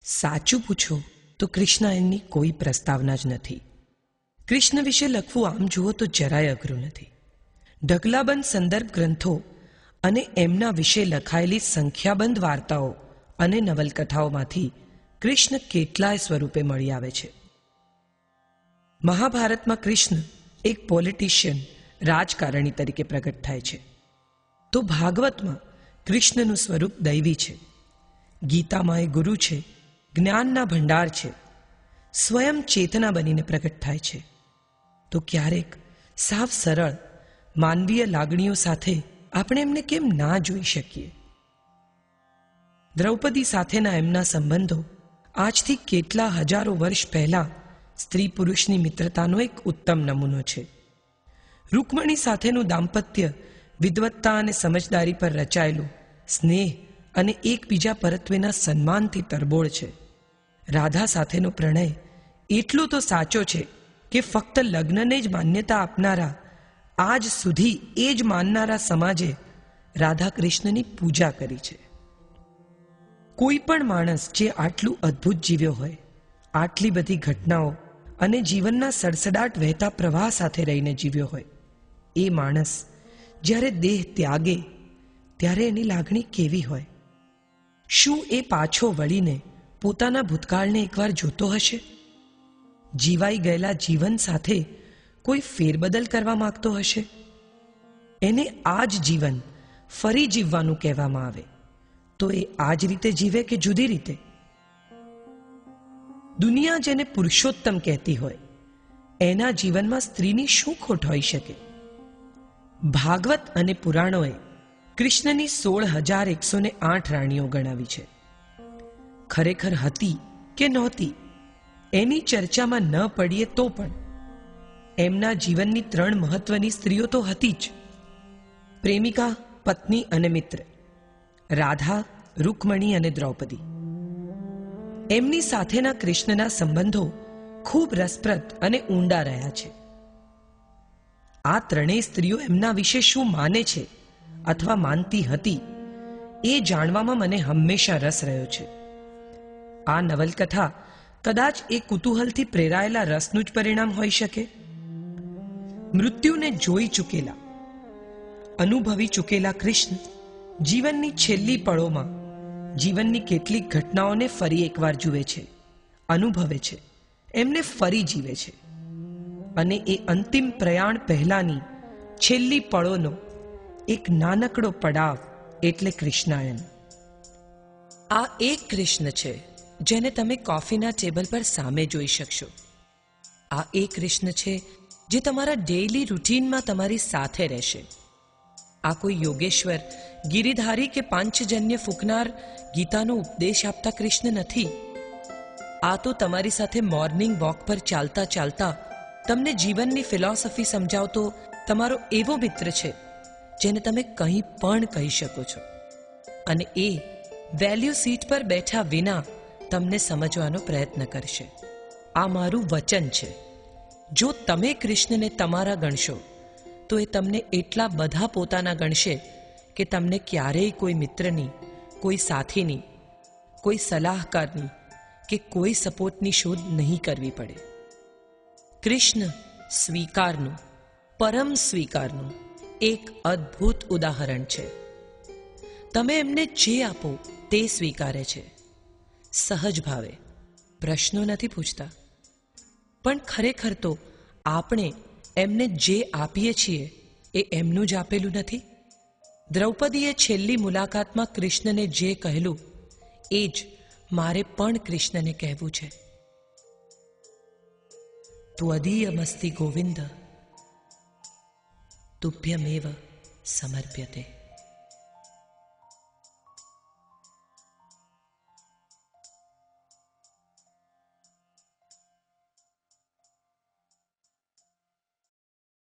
સાચું પૂછો તો કૃષ્ણાયનની કોઈ પ્રસ્તાવના જ નથી. કૃષ્ણ વિશે લખવું આમ જુઓ તો જરાય અઘરું નથી. ઢગલાબંધ સંદર્ભ ગ્રંથો અને એમના વિશે લખાયેલી સંખ્યાબંધ વાર્તાઓ અને નવલકથાઓમાંથી કૃષ્ણ કેટલાય સ્વરૂપે મળી આવે છે. મહાભારતમાં કૃષ્ણ એક પોલિટિશિયન, રાજકારણી તરીકે પ્રગટ થાય છે, તો ભાગવતમાં કૃષ્ણનું સ્વરૂપ દૈવી છે. ગીતામાં એ ગુરુ છે, જ્ઞાનના ભંડાર છે, સ્વયં ચેતના બનીને પ્રગટ થાય છે. તો ક્યારેક સાવ સરળ માનવીય લાગણીઓ સાથે આપણે એમને કેમ ના જોઈ શકીએ? દ્રૌપદી સાથેના એમના સંબંધો આજથી કેટલા હજારો વર્ષ પહેલા સ્ત્રી પુરુષની મિત્રતાનો એક ઉત્તમ નમૂનો છે. રૂકમણી સાથેનું દાંપત્ય વિદ્વત્તા અને સમજદારી પર રચાયેલું સ્નેહ અને એકબીજા પરત્વેના સન્માનથી તરબોળ છે. રાધા સાથેનો પ્રણય એટલો તો સાચો છે કે ફક્ત લગ્નને જ માન્યતા આપનારા, આજ સુધી એ જ માનનારા સમાજે રાધા કૃષ્ણની પૂજા કરી છે. કોઈ પણ માણસ જે આટલું અદ્ભુત જીવ્યો હોય, આટલી બધી ઘટનાઓ અને જીવનના સડસડાટ વહેતા પ્રવાહ સાથે રહીને જીવ્યો હોય, એ માણસ જ્યારે દેહ ત્યાગે ત્યારે એની લાગણી કેવી હોય? શું એ પાછો વળીને પોતાના ભૂતકાળને એકવાર જોતો હશે? જીવાઈ ગયેલા જીવન સાથે કોઈ ફેરબદલ કરવા માંગતો હશે? એને આ જ જીવન ફરી જીવવાનું કહેવામાં આવે તો એ આ જ રીતે જીવે કે જુદી રીતે? દુનિયા જેને પુરુષોત્તમ કહેતી હોય, એના જીવનમાં સ્ત્રીની શું ખોટ હોઈ શકે? ભાગવત અને પુરાણોએ કૃષ્ણની 16,108 રાણીઓ ગણાવી છે. ખરેખર હતી કે નહોતી એની ચર્ચામાં ન પડીએ તો પણ એમના જીવનની 3 મહત્વની સ્ત્રીઓ તો હતી જ: પ્રેમિકા, પત્ની અને મિત્ર, રાધા, રૂકમણી અને દ્રૌપદી. એમની સાથેના કૃષ્ણના સંબંધો ખૂબ રસપ્રદ અને ઊંડા રહ્યા છે. આ ત્રણેય સ્ત્રીઓ એમના વિશે શું માને છે અથવા માનતી હતી એ જાણવામાં મને હંમેશા રસ રહ્યો છે. આ નવલકથા કદાચ એ કુતૂહલથી પ્રેરાયેલા રસનું જ પરિણામ હોઈ શકે. મૃત્યુને જોઈ ચૂકેલા, અનુભવી ચૂકેલા કૃષ્ણ જીવનની છેલ્લી પળોમાં જીવનની કેટલીક ઘટનાઓને ફરી એકવાર જુએ છે, અનુભવે છે, એમને ફરી જીવે છે. અને એ અંતિમ પ્રયાણ પહેલાની છેલ્લી પળોનો એક નાનકડો પડાવ એટલે કૃષ્ણાયન. આ એક કૃષ્ણ છે જેને તમે કોફીના ટેબલ પર સામે જોઈ શકશો. આ એ કૃષ્ણ છે જે તમારા ડેઇલી રૂટીનમાં તમારી સાથે રહેશે. આ કોઈ યોગેશ્વર, ગિરિધારી કે પાંચજન્ય ફૂંકનાર ગીતાનો ઉપદેશ આપતા કૃષ્ણ નથી. આ તો તમારી સાથે મોર્નિંગ વોક પર ચાલતા ચાલતા તમને જીવનની ફિલોસોફી સમજાવતો તમારો એવો મિત્ર છે જેને તમે કંઈ પણ કહી શકો છો, અને એ વેલ્યુ સીટ પર બેઠા વિના તમને સમજવાનો પ્રયત્ન કરશે. આ મારું વચન છે. જો તમે કૃષ્ણને તમારા ગણશો તો એ તમને એટલા બધા પોતાના ગણશે કે તમને ક્યારેય કોઈ મિત્રની, કોઈ સાથીની, કોઈ સલાહકારની કે કોઈ સપોર્ટની શોધ નહીં કરવી પડે. કૃષ્ણ સ્વીકારનું, પરમ સ્વીકારનું એક અદ્ભુત ઉદાહરણ છે. તમે એમને જે આપો તે સ્વીકારે છે, સહજ ભાવે, પ્રશ્નો નથી પૂછતા. પણ ખરેખર તો આપણે એમને જે આપીએ છીએ એ એમનું જ આપેલું નથી. દ્રૌપદીએ છેલ્લી મુલાકાતમાં કૃષ્ણને જે કહેલું એ જ મારે પણ કૃષ્ણને કહેવું છે. ત્વદીયમસ્તિ ગોવિંદ, તુભ્યમેવ સમર્પ્યતે.